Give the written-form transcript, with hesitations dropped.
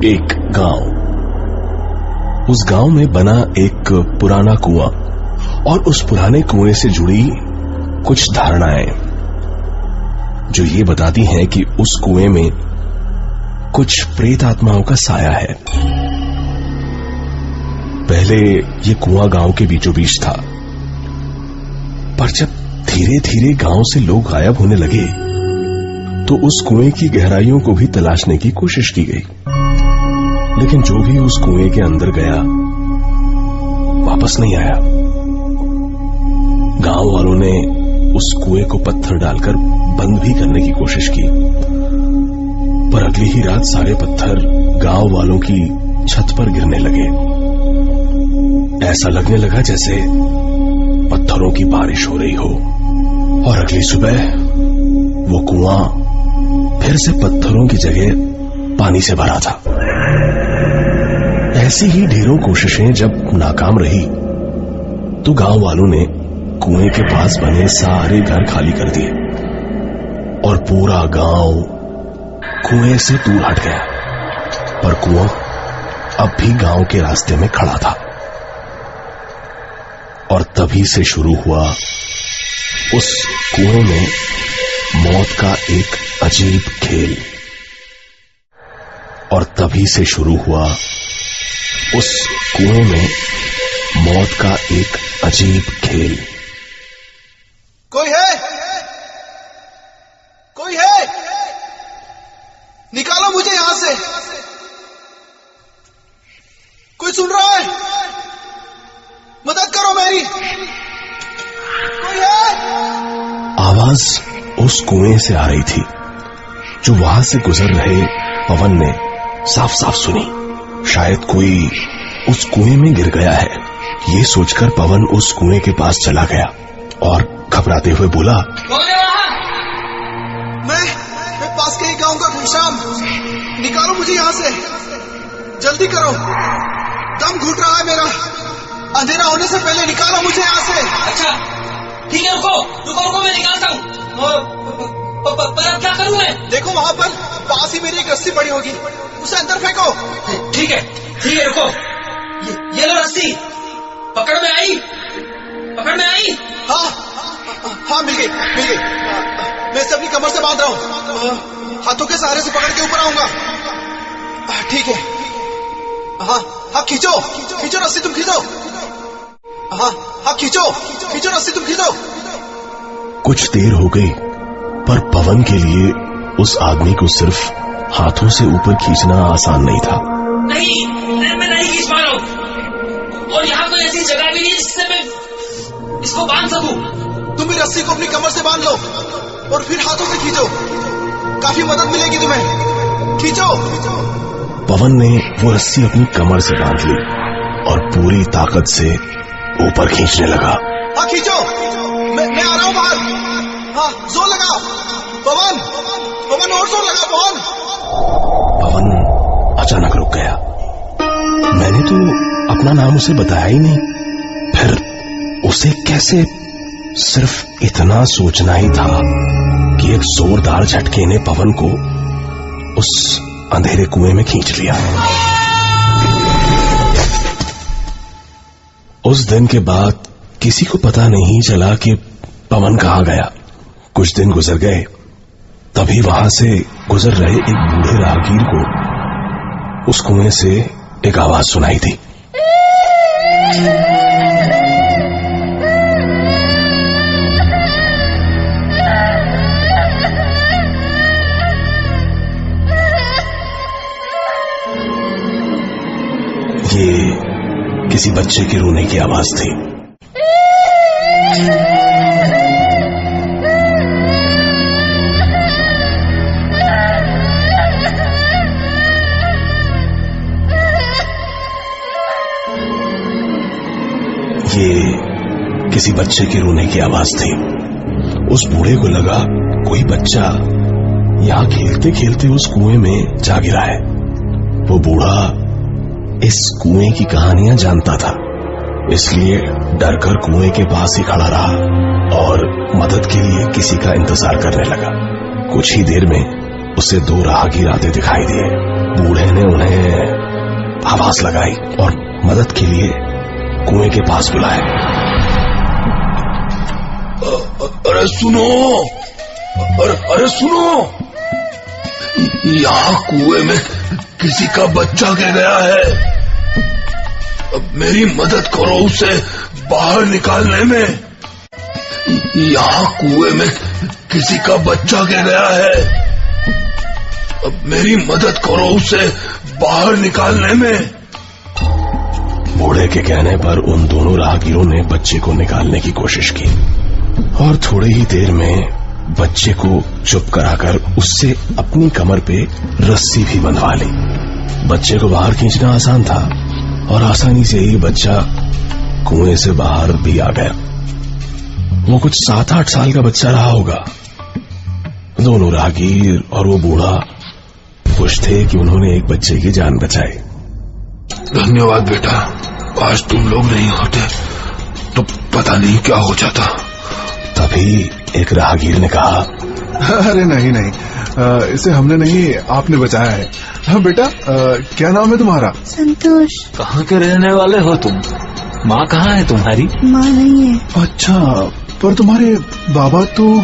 एक गांव। उस गांव में बना एक पुराना कुआं और उस पुराने कुएं से जुड़ी कुछ धारणाएं जो ये बताती हैं कि उस कुएं में कुछ प्रेत आत्माओं का साया है। पहले ये कुआं गांव के बीचों बीच था, पर जब धीरे धीरे गांव से लोग गायब होने लगे तो उस कुएं की गहराइयों को भी तलाशने की कोशिश की गई, लेकिन जो भी उस कुएं के अंदर गया वापस नहीं आया। गांव वालों ने उस कुएं को पत्थर डालकर बंद भी करने की कोशिश की, पर अगली ही रात सारे पत्थर गांव वालों की छत पर गिरने लगे। ऐसा लगने लगा जैसे पत्थरों की बारिश हो रही हो, और अगली सुबह वो कुआं फिर से पत्थरों की जगह पानी से भरा था। ऐसी ही ढेरों कोशिशें जब नाकाम रही तो गांव वालों ने कुएं के पास बने सारे घर खाली कर दिए और पूरा गांव कुएं से दूर हट गया। पर कुआं अब भी गांव के रास्ते में खड़ा था, और तभी से शुरू हुआ उस कुएं में मौत का एक अजीब खेल। और तभी से शुरू हुआ उस कुएं में मौत का एक अजीब खेल। कोई है? कोई है? निकालो मुझे यहां से। कोई सुन रहा है? मदद करो मेरी। कोई है? आवाज उस कुएं से आ रही थी जो वहां से गुजर रहे पवन ने साफ साफ सुनी। शायद कोई उस कुएं में गिर गया है, ये सोचकर पवन उस कुएं के पास चला गया और घबराते हुए बोला, कौन है वहां? मैं पास के ही गांव का घनश्याम। निकालो मुझे यहाँ से, जल्दी करो, दम घुट रहा है मेरा। अंधेरा होने से पहले निकालो मुझे यहाँ से। अच्छा ठीक है, रुको मैं निकालता हूँ। पर अब क्या करूँ मैं? देखो वहां पर पास ही मेरी एक रस्सी पड़ी होगी, उसे अंदर फेंको। ठीक है रुको, ये लो रस्सी। पकड़ में आई? हाँ मिल गई। मैं इसे अपनी कमर से बांध रहा हूँ, हाथों के सहारे से पकड़ के ऊपर आऊंगा। ठीक है। हाँ खींचो रस्सी, तुम खींचो। हाँ खींचो रस्सी, तुम खींचो। कुछ देर हो गई, पर पवन के लिए उस आदमी को सिर्फ हाथों से ऊपर खींचना आसान नहीं था। नहीं, मैं नहीं खींच पा रहा हूँ, और यहाँ कोई ऐसी जगह भी नहीं जिससे मैं इसको बांध सकूं। तुम भी रस्सी को अपनी कमर से बांध लो और फिर हाथों से खींचो, काफी मदद मिलेगी तुम्हें। खींचो। पवन ने वो रस्सी अपनी कमर से बांध ली और पूरी ताकत से ऊपर खींचने लगा। हाँ खींचो, मैं आ रहा हूँ बाहर। हाँ जोर लगाओ पवन, और जोर लगाओ पवन अचानक रुक गया। मैंने तो अपना नाम उसे बताया ही नहीं, फिर उसे कैसे सिर्फ इतना सोचना ही था कि एक जोरदार झटके ने पवन को उस अंधेरे कुएं में खींच लिया। उस दिन के बाद किसी को पता नहीं चला कि पवन कहाँ गया। कुछ दिन गुजर गए, तभी वहां से गुजर रहे एक बूढ़े राहगीर को उस कुएं से एक आवाज सुनाई दी। ये किसी बच्चे के रोने की आवाज थी। ये किसी बच्चे के रोने की आवाज थी। उस बूढ़े को लगा कोई बच्चा यहां खेलते खेलते उस कुएं में जा गिरा है। वो बूढ़ा इस कुएं की कहानियां जानता था, इसलिए डरकर कुएं के पास ही खड़ा रहा और मदद के लिए किसी का इंतजार करने लगा। कुछ ही देर में उसे दो राहगीर आते दिखाई दिए। बूढ़े मैंने उन्हें आवाज लगाई और मदद के लिए कुएं के पास बुलाया। अरे सुनो, अरे सुनो, यहाँ कुएं में किसी का बच्चा गिर गया है। अब मेरी मदद करो उसे बाहर निकालने में। यहाँ कुएं में किसी का बच्चा गिर गया है। अब मेरी मदद करो उसे बाहर निकालने में। बूढ़े के कहने पर उन दोनों राहगीरों ने बच्चे को निकालने की कोशिश की और थोड़ी ही देर में बच्चे को चुप कराकर उससे अपनी कमर पे रस्सी भी बंधवा ली। बच्चे को बाहर खींचना आसान था और आसानी से ही बच्चा कुएं से बाहर भी आ गया। वो कुछ 7-8 साल का बच्चा रहा होगा। दोनों राहगीर और वो बूढ़ा खुश थे कि उन्होंने एक बच्चे की जान बचाई। धन्यवाद बेटा, आज तुम लोग नहीं होते तो पता नहीं क्या हो जाता। तभी एक राहगीर ने कहा, अरे नहीं, इसे हमने नहीं, आपने बचाया है। हाँ बेटा, क्या नाम है तुम्हारा? संतोष। कहाँ के रहने वाले हो तुम? माँ कहाँ है तुम्हारी? माँ नहीं है। अच्छा, पर तुम्हारे बाबा तो